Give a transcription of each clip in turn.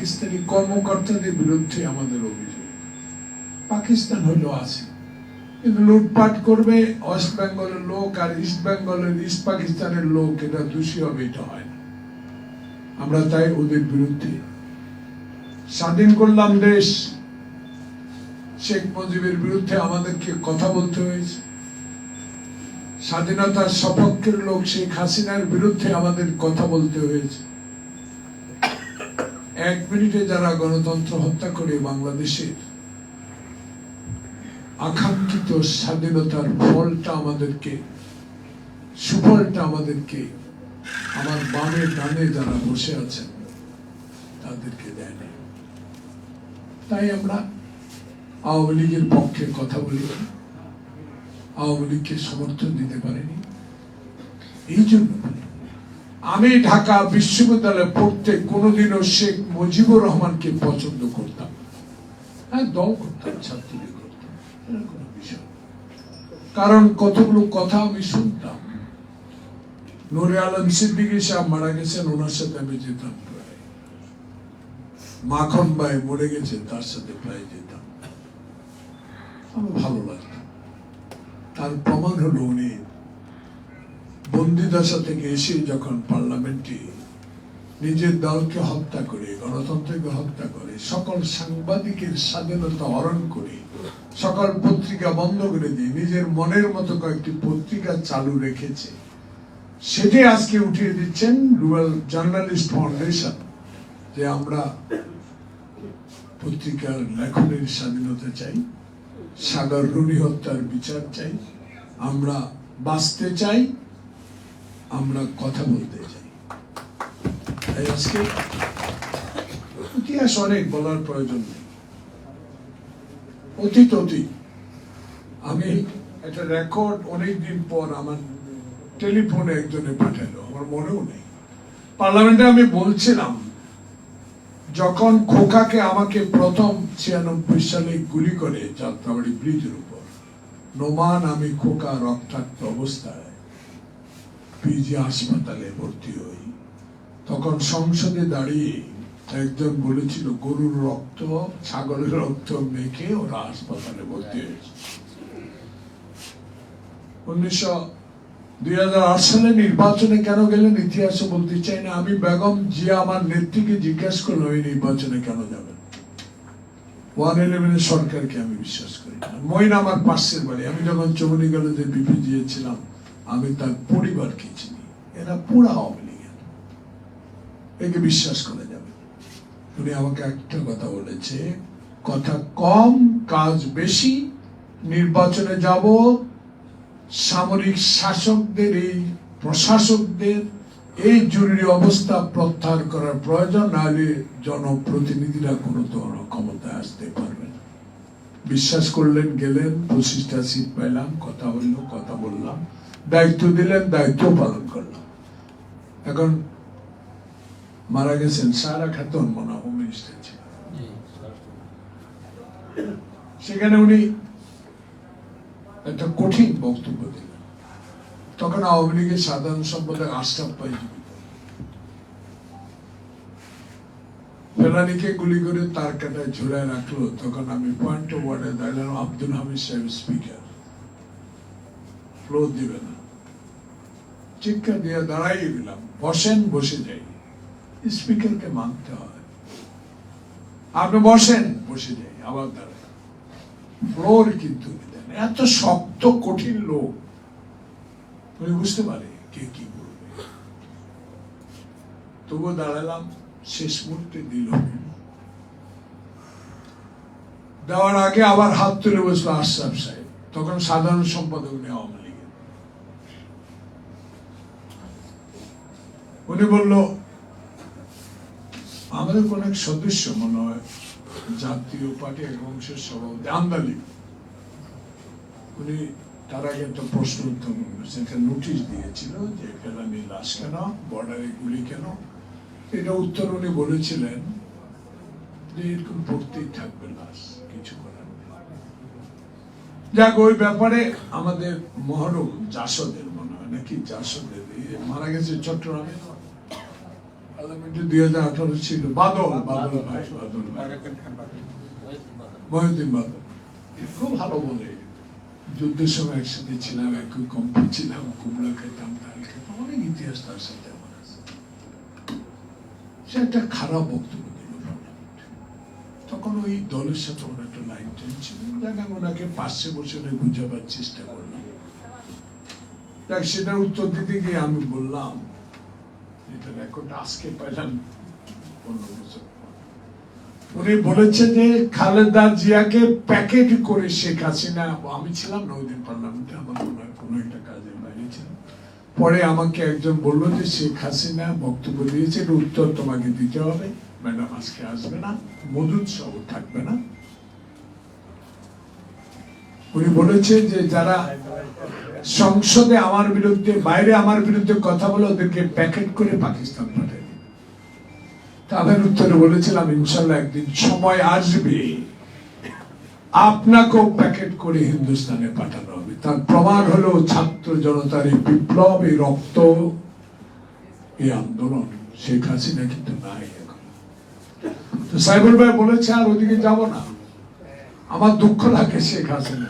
পাকিস্তানি কর্মকর্তাদের বিরুদ্ধে আমাদের অভিযোগ। পাকিস্তান হইলো আছে, কিন্তু লুটপাট করবে ওয়েস্ট বেঙ্গলের লোক আর ইস্ট বেঙ্গলের ইস্ট পাকিস্তানের লোক, এটা দোষী হবে, এটা হয় না। আমরা তাই ওদের বিরুদ্ধে। স্বাধীন করলাম দেশ, শেখ মুজিবের বিরুদ্ধে আমাদেরকে কথা বলতে হয়েছে। স্বাধীনতার সপক্ষের লোক শেখ হাসিনার বিরুদ্ধে আমাদের কথা বলতে হয়েছে। 1 মিনিটে যারা গণতন্ত্র হত্যা করে বাংলাদেশের আকাঙ্ক্ষিত স্বাধীনতার ফলটা আমাদেরকে, সুফলটা আমাদেরকে, আমার বামে ডানে যারা বসে আছেন তাদেরকে দেয়নি। তাই আমরা আওয়ামী লীগের পক্ষে কথা বলি, আওয়ামী লীগকে সমর্থন দিতে পারিনি। এই জন্য আমি ঢাকা বিশ্ববিদ্যালয়ে পড়তে কোনোদিনও শেখ মুজিবুর রহমানকে পছন্দ করতাম, হ্যাঁ দল করতাম, ছাত্রলীগ করতাম, এরকম বিষয়। কারণ কতগুলো কথা আমি শুনতাম। নূরে আলম সিদ্দিকী সাহেব মারা গেছেন, ওনার সাথে আমি যেতাম প্রায়। মাখন ভাই মরে গেছে, তার সাথে প্রায় যেতাম। আমার ভালো লাগতো। তার প্রমাণ হলো উনি বন্দিদশা থেকে এসে যখন পার্লামেন্টে নিজের দলকে হত্যা করে, গণতন্ত্রকে হত্যা করে, সকল সাংবাদিকের স্বাধীনতা হরণ করে, সকল পত্রিকা বন্ধ করে দিয়ে নিজের মনের মতো কয়েকটি পত্রিকা চালু রেখেছে। সেটি আজকে উঠিয়ে দিচ্ছেন রুরাল জার্নালিস্ট ফাউন্ডেশন, যে আমরা পত্রিকার লেখনের স্বাধীনতা চাই, সাগর রুনি হত্যার বিচার চাই, আমরা বাঁচতে চাই, আমরা কথা বলতে চাই। আজকে ইতিহাস অনেক বলার প্রয়োজন নেই, অতীত অতীত। আমি একটা রেকর্ড অনেকদিন পর আমার টেলিফোনে একজনে পাঠালো, আমার মনেও নেই। পার্লামেন্টে আমি বলছিলাম, যখন খোকাকে আমাকে প্রথম 96 সালে গুলি করে যাত্রাবাড়ি ব্রিজের উপর, নোমান আমি খোকা রক্তাক্ত অবস্থায় পিজি হাসপাতালে ভর্তি হই, তখন সংসদে দাঁড়িয়ে একজন বলেছিল গরুর রক্ত, ছাগলের রক্ত মেখে ওরা হাসপাতালে ভর্তি হয়েছে। 2008 সালে নির্বাচনে কেন গেলেন ইতিহাসে বলতে চাই না। আমি বেগম জিয়া আমার নেত্রীকে জিজ্ঞাসা করলাম, এই নির্বাচনে কেন যাবেন? 111 সরকারকে আমি বিশ্বাস করি না। মইন আমার পাশের বাড়ি, আমি যখন চৌনি গেলে বিপি দিয়েছিলাম, আমি তার পরিবারকে চিনি, এরা পুরা আওয়ামী লীগের, একে বিশ্বাস করা যাবে। উনি আমাকে একটা কথা বলেছে, কথা কম কাজ বেশি, নির্বাচনে যাব, সামরিক শাসকদের এই প্রশাসকদের এই জরুরি অবস্থা প্রত্যাহার করার প্রয়োজন, নাহলে জনপ্রতিনিধিরা কোনো ধরনের ক্ষমতায় আসতে পারবে না। বিশ্বাস করলেন, গেলেন, 25টা সিট পাইলাম, কথা হইলো, কথা বললাম, দায়িত্ব দিলেন, দায়িত্ব পালন করলাম। এখন মারা গেছেন সারা খাতুন, মনে হোম মিনিস্টার ছিল, সেখানে উনি একটা কঠিন বক্তব্য দিলেন। তখন আওয়ামী লীগের সাধারণ সম্পাদক আশরাফ ভাই জীবিত, ফেলানিকে গুলি করে তার কাটায় ঝুলায় রাখলো। তখন আমি পয়েন্ট অফ ওয়ার্ডে দাঁড়ালাম, আব্দুল হামিদ সাহেব স্পিকার, ফ্লোর দিবে না, চিৎকার দিয়ে দাঁড়াই দিলাম, বসেন, বসে যাই। স্পিকারকে মানতে হয়, আপনি বসেন, বসে যাই, আবার দাঁড়াই, ফ্লোর কিন্তু এত শক্ত কঠিন লোক, উনি বুঝতে পারে কে কি বলবে। তবুও দাঁড়ালাম, শেষ মুহূর্তে দিল। দেওয়ার আগে আবার হাত তুলে বসলো আশরাফ সাহেব, তখন সাধারণ সম্পাদক উনি আওয়ামী লীগের। উনি বলল, আমাদের কোন এক সদস্য, মনে হয় জাতীয় পার্টি এক অংশের সভাপতি আমদালি, উনি তার আগে একটা প্রশ্ন উত্তর একটা নোটিশ দিয়েছিল যে ফেলানি লাশ কেন, বর্ডারে গুলি কেন। এটা উত্তর উনি বলেছিলেন যে এরকম পড়তেই থাকবে লাশ, কিছু করার নেই। যাক, ওই ব্যাপারে আমাদের মহরম জাসদের, মনে হয় নাকি জাসদের, মারা গেছে চট্টগ্রামে, পার্লামেন্টে 2018 ছিল বাদল ভাই মহিউদ্দিন বাদল খুব ভালো বলে, যুদ্ধের সময় একসাথে ছিলাম, একই কম্পি ছিলাম, কুমড়া খেতাম, ডাল খেতাম, অনেক ইতিহাস তার সাথে আমার আছে। সে একটা খারাপ বক্তব্য দিল পার্লামেন্টে। তখন ওই দলের সাথে ওনার একটা লাইন টেনছিল, যাকে ওনাকে পাশে বসে বুঝাবার চেষ্টা করলাম। দেখ, সেটার উত্তর দিতে গিয়ে আমি বললাম, এটা রেকর্ড আজকে পাইলাম 15 বছর। উনি বলেছেন যে খালেদা জিয়াকে প্যাকেট করে শেখ হাসিনা, আমি ছিলাম না ওই দিন পার্লামেন্টে, আমার মনে হয় কোনো একটা কাজের বাইরে ছিলাম। পরে আমাকে একজন বললো যে শেখ হাসিনা বক্তব্য দিয়েছে, উত্তর তোমাকে দিতে হবে, ম্যাডাম আজকে আসবে না, মধুর সহ থাকবে না। উনি বলেছেন যে যারা সংসদে আমার বিরুদ্ধে, বাইরে আমার বিরুদ্ধে কথা বলে ওদেরকে প্যাকেট করে পাকিস্তান পাঠায়। তাদের উত্তরে বলেছিলাম, ইনশাল্লাহ একদিন সময় আসবে আপনাকেও প্যাকেট করে হিন্দুস্তানে পাঠানো হবে। তার প্রমাণ হলো ছাত্র জনতার এই বিপ্লব, এই রক্ত, এই আন্দোলন। শেখ হাসিনা কিন্তু নাই এখন। তো সাইবুল ভাই বলেছে আর ওদিকে যাব না। আমার দুঃখ লাগে শেখ হাসিনা,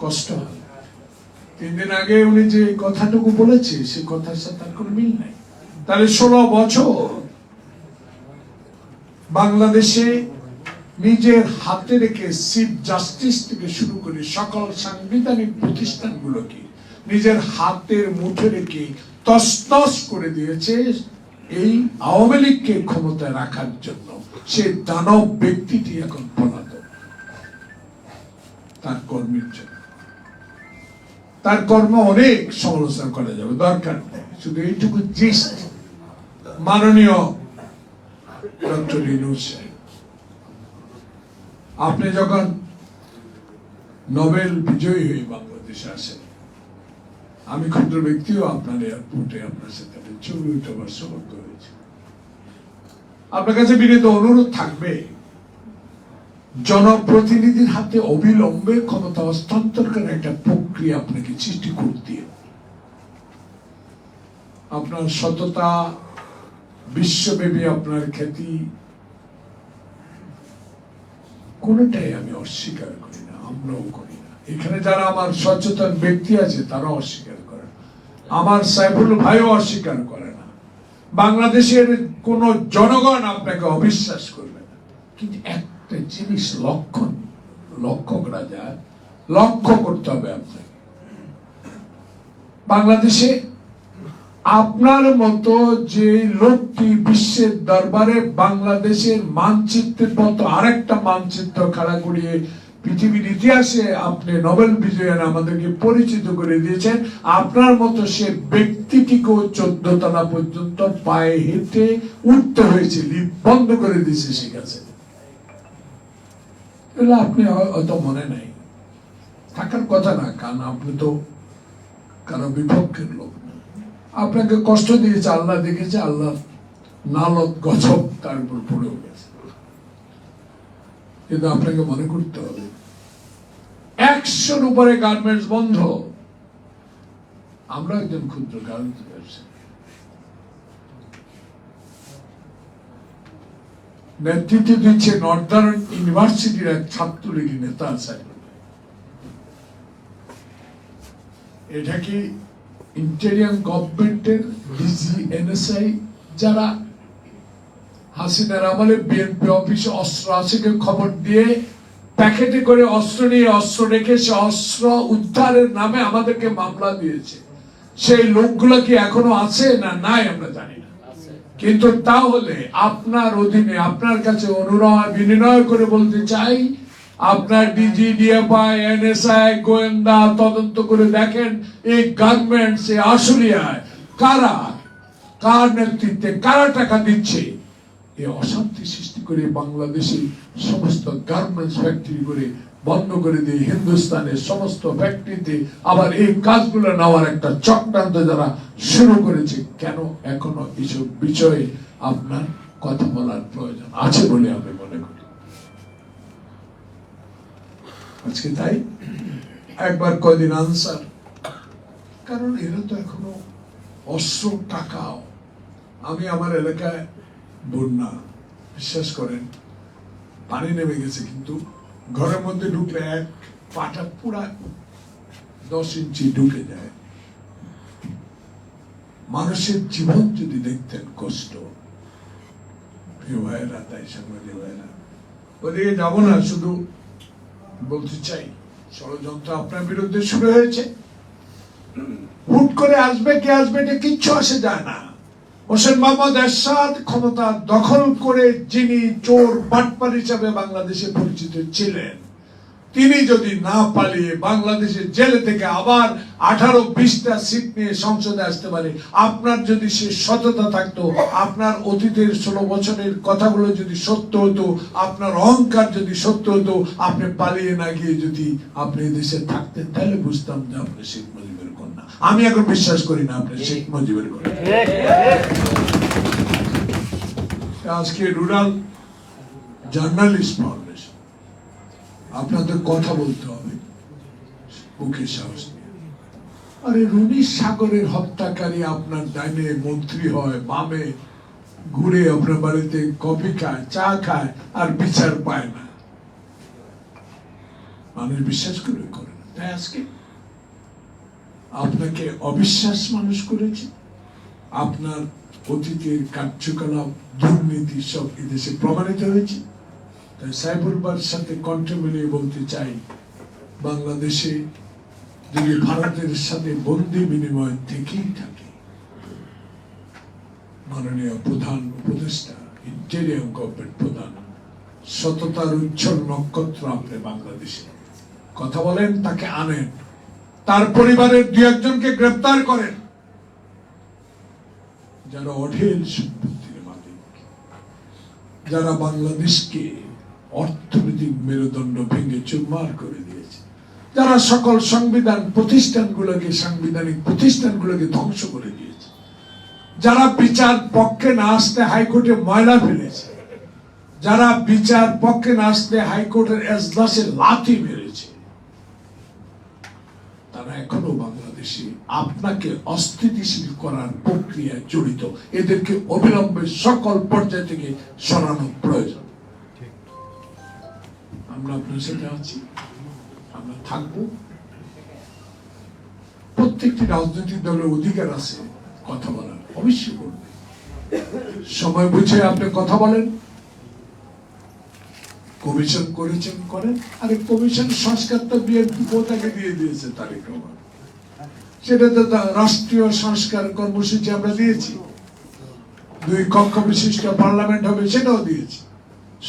কষ্ট হয়। 3 দিন আগে উনি যে কথাটুকু বলেছে, সে কথার সাথে আর কোনো মিল নাই। তাহলে 16 বছর বাংলাদেশে নিজের হাতে রেখে চিফ জাস্টিস থেকে শুরু করে সকল সাংবিধানিক প্রতিষ্ঠানগুলোকে নিজের হাতের মুঠে রেখে তছনছ করে দিয়েছে এই আওয়ামী লীগকে ক্ষমতায় রাখার জন্য। সে দানব ব্যক্তিটি এখন পলাতক তার কর্মের জন্য। তার কর্ম অনেক সমালোচনা করা যাবে, দরকার নেই, শুধু এইটুকু জিস্ট। মাননীয় ডক্টর ইউনূস সাহেব, আপনি যখন নোবেল বিজয়ী হয়ে বাংলাদেশে আসেন, আমি ক্ষুদ্র ব্যক্তিও আপনার এয়ারপোর্টে আপনার সাথে ছবি উঠাবার সৌভাগ্য হয়েছে। আপনার কাছে বিনীত অনুরোধ থাকবে, জনপ্রতিনিধির হাতে অবিলম্বে ক্ষমতা হস্তান্তর করার একটা প্রক্রিয়া আপনাকে সৃষ্টি করতে। আপনার সততা, বিশ্বব্যাপী আপনার খ্যাতি, কোনটাই আমি অস্বীকার করি না, আমরাও করি না। এখানে যারা আমার সচেতন ব্যক্তি আছে তারা অস্বীকার করে না, আমার সাইফুল ভাইও অস্বীকার করে না, বাংলাদেশের কোন জনগণ আপনাকে অবিশ্বাস করবে না। কিন্তু একটা জিনিস লক্ষ্য করা যায়, লক্ষ্য করতে হবে আপনাকে। বাংলাদেশে আপনার মতো যে লোকটি বিশ্বের দরবারে বাংলাদেশের মানচিত্রের মতো আরেকটা মানচিত্র খাড়া করিয়ে পৃথিবীর ইতিহাসে আপনি নোবেল বিজয়ী আমাদেরকে পরিচিত করে দিয়েছেন, আপনার মতো সে ব্যক্তিটিকেও 14 তলা পর্যন্ত পায়ে হেঁটে উঠতে হয়েছে, লিফট বন্ধ করে দিয়েছে শেখ হাসিনা। এগুলো আপনি হয়তো মনে নাই, থাকার কথা না, কারণ আপনি তো কারো বিপক্ষের লোক। আপনাকে কষ্ট দিয়েছে, আল্লাহ দেখেছে, আল্লাহ নালত গজব তার উপর পড়ে গেছে। কিন্তু আপনাকে মনে করতে হবে 100-র উপরে গার্মেন্টস বন্ধ। আমরা একজন ক্ষুদ্র গার্মেন্টস ব্যবসায়ী, নেতৃত্ব দিচ্ছে নর্দার্ন ইউনিভার্সিটির এক ছাত্রলীগ নেতা আছে। এটা কি ইন্টেরিয়াম গভর্নমেন্টের ডিজি, এনএসআই যারা হাসিনার আমলে বিএনপি অফিসে অস্ত্র আছে খবর দিয়ে প্যাকেটে করে অস্ত্র নিয়ে, অস্ত্র রেখে সে অস্ত্র উদ্ধারের নামে আমাদেরকে মামলা দিয়েছে, সেই লোকগুলো কি এখনো আছে না নাই আমরা জানি না। কিন্তু তাহলে আপনার অধীনে, আপনার কাছে অনুরোধ বিনয় করে বলতে চাই, আপনার ডিজি, ডিএফআই, এনএসআই, গোয়েন্দা তদন্ত করে দেখেন এই গার্মেন্টস আশুলিয়ায় কার নেতৃত্বে কারা টাকা দিচ্ছে। এই অশান্তি সৃষ্টি করে বাংলাদেশে সমস্ত গার্মেন্টস ফ্যাক্টরি করে বন্ধ করে দিয়ে হিন্দুস্তানের সমস্ত ফ্যাক্টরিতে আবার এই কাজগুলো নেওয়ার একটা চক্রান্ত যারা শুরু করেছে। কেন এখনো এইসব বিষয়ে আপনার কথা বলার প্রয়োজন আছে বলে আমি মনে করি। আজকে তাই একবার কয়দিন আনসার, কারণ এরা তো এখনো অস্ত্র, টাকা আমি আমার এলাকায় বন্যা, বিশ্বাস করেন পানি নেমে গেছে, কিন্তু ঘরের মধ্যে ঢুকলে এক পাটা পুরা 10 ইঞ্চি ঢুকে যায়। মানুষের জীবন যদি দেখতেন কষ্ট, প্রিয় ভাইয়েরা, তাই সাংবাদিক ভাইয়েরা, ওদিকে যাব না, শুধু বলতে চাই ষড়যন্ত্র আপনার বিরুদ্ধে শুরু হয়েছে। হুট করে আসবে কে আসবে এটা কিচ্ছু আসে যায় না। হোসেন মোহাম্মদ এরশাদ ক্ষমতা দখল করে যিনি চোর বাটপার হিসাবে বাংলাদেশে পরিচিত ছিলেন, তিনি যদি না পালিয়ে বাংলাদেশের জেলে থেকে আবার 18-20টা সিট নিয়ে সংসদে আসতে পারে, আপনার যদি সে সততা থাকতো, আপনার অতীতের 16 বছরের কথাগুলো যদি সত্য হতো, আপনার অহংকার যদি সত্য হতো, আপনি পালিয়ে না গিয়ে যদি আপনি দেশে থাকতেন, তাহলে বুঝতাম যে আপনি শেখ মুজিবের কন্যা। আমি এখন বিশ্বাস করি না আপনি শেখ মুজিবের কন্যা। আজকে রুরাল জার্নালিস্ট ফাউন্ডেশন, আপনাদের কথা বলতে হবে বুকে সাহস নিয়ে। আরে রুনি সাগরের হত্যাকারী আপনার ডাইনে মন্ত্রী হয়, বামে ঘুরে আপনার বাড়িতে কফি খায়, চা খায়, আর বিচার পায় না। মানুষ বিশ্বাস করে না। তাই আজকে আপনাকে অবিশ্বাস মানুষ করেছে। আপনার অতীতের কার্যকলাপ, দুর্নীতি সব এদেশে প্রমাণিত হয়েছে। তাই সাইবুর বার সাথে কণ্ঠ মিলিয়ে বলতে চাই, বাংলাদেশে যদি ভারতের সাথে বন্দি বিনিময় থেকেই থাকে, মাননীয় প্রধান উপদেষ্টা, ইন্টেরিয়াম গভর্নমেন্ট প্রধান, সততার উজ্জ্বল নক্ষত্র আপনি বাংলাদেশে কথা বলেন, তাকে আনেন, তার পরিবারের 2-1জনকে গ্রেফতার করেন, যারা অঢেল সম্পত্তির মালিক, যারা বাংলাদেশকে অর্থনৈতিক মেরুদণ্ড ভেঙে চুরমার করে দিয়েছে, যারা সকল সাংবিধানিক প্রতিষ্ঠানগুলোকে ধ্বংস করে দিয়েছে, যারা বিচার পক্ষে না আসতে হাইকোর্টে ময়লা ফেলেছে, যারা বিচার পক্ষে না আসতে হাইকোর্টের এজলাসে লাথি মেরেছে, তারা এখনো বাংলাদেশে আপনাকে অস্থিতিশীল করার প্রক্রিয়ায় জড়িত। এদেরকে অবিলম্বে সকল পর্যায় থেকে সরানো প্রয়োজন। আমরা আপনার সাথে আছি, আমরা থাকবো। প্রত্যেকটি রাজনৈতিক দলের অধিকার আছে কথা বলার, অবশ্যই করবে। সময় বুঝে আপনি কথা বলেন। কমিশন করেছেন করেন, আরে কমিশন সংস্কার তো বিএনপি তাকে দিয়ে দিয়েছে তারেক রহমান, সেটা তো রাষ্ট্রীয় সংস্কার কর্মসূচি আমরা দিয়েছি, 2 কক্ষ বিশিষ্ট পার্লামেন্ট হবে, সেটাও দিয়েছি।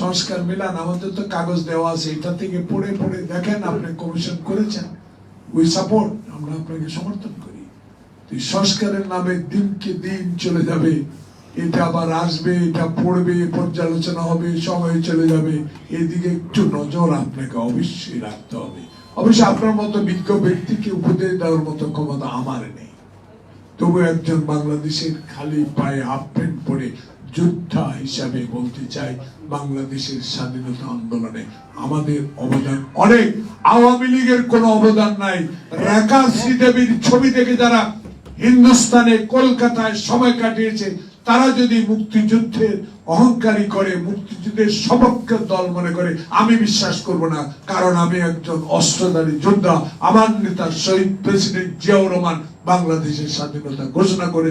সংস্কার মিলান, আমাদের তো কাগজ দেওয়া আছে, এটা থেকে পড়ে পড়ে দেখেন আপনি কমিশন করেছেন, উই সাপোর্ট, আমরা আপনাকে সমর্থন করি। সংস্কারের নামে দিনকে দিন চলে যাবে, এটা আবার আসবে, এটা পড়বে, পর্যালোচনা হবে, সময় চলে যাবে, এদিকে একটু নজর আপনাকে অবশ্যই রাখতে হবে। অবশ্যই আপনার মতো বিজ্ঞ ব্যক্তিকে উপদেশ দেওয়ার মতো ক্ষমতা আমার নেই, তবু একজন বাংলাদেশের খালি পায়ে হাফ প্যান্ট পরে যোদ্ধা হিসাবে বলতে চাই, বাংলাদেশের স্বাধীনতা আন্দোলনে আমাদের অবদান অনেক। আওয়ামী লীগের কোনো অবদান নাই। রেখা শ্রীদেবীর ছবি থেকে যারা হিন্দুস্তানে, কলকাতায় সময় কাটিয়েছে, তারা যদি মুক্তিযুদ্ধের অহংকারী করে, মুক্তিযুদ্ধের সপক্ষে দল মনে করে, আমি বিশ্বাস করব না। কারণ আমি একজন অস্ত্রধারী যোদ্ধা। আমার নেতা শহীদ প্রেসিডেন্ট জিয়াউর রহমান বাংলাদেশের স্বাধীনতা ঘোষণা করে